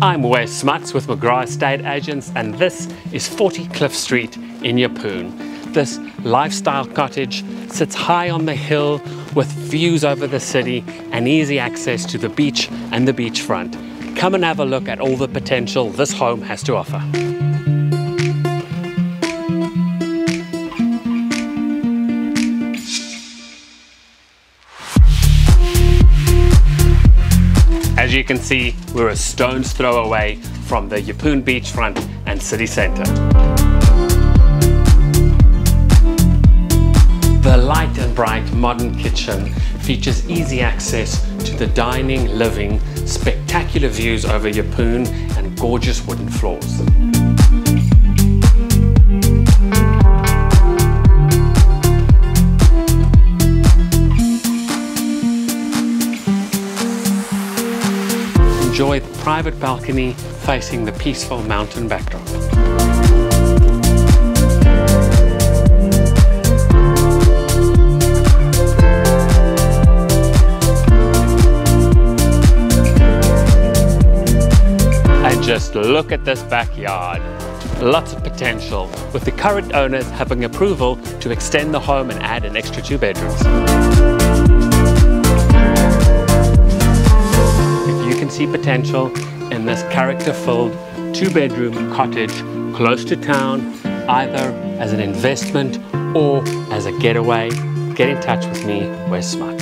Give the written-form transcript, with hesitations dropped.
I'm Wes Smuts with McGrath Estate Agents, and this is 40 Cliff Street in Yeppoon. This lifestyle cottage sits high on the hill with views over the city and easy access to the beach and the beachfront. Come and have a look at all the potential this home has to offer. As you can see, we're a stone's throw away from the Yeppoon beachfront and city centre. The light and bright modern kitchen features easy access to the dining, living, spectacular views over Yeppoon and gorgeous wooden floors. Enjoy the private balcony facing the peaceful mountain backdrop. And just look at this backyard. Lots of potential, with the current owners having approval to extend the home and add an extra 2 bedrooms. See potential in this character-filled 2-bedroom cottage close to town, either as an investment or as a getaway, get in touch with me, Wes Smuts.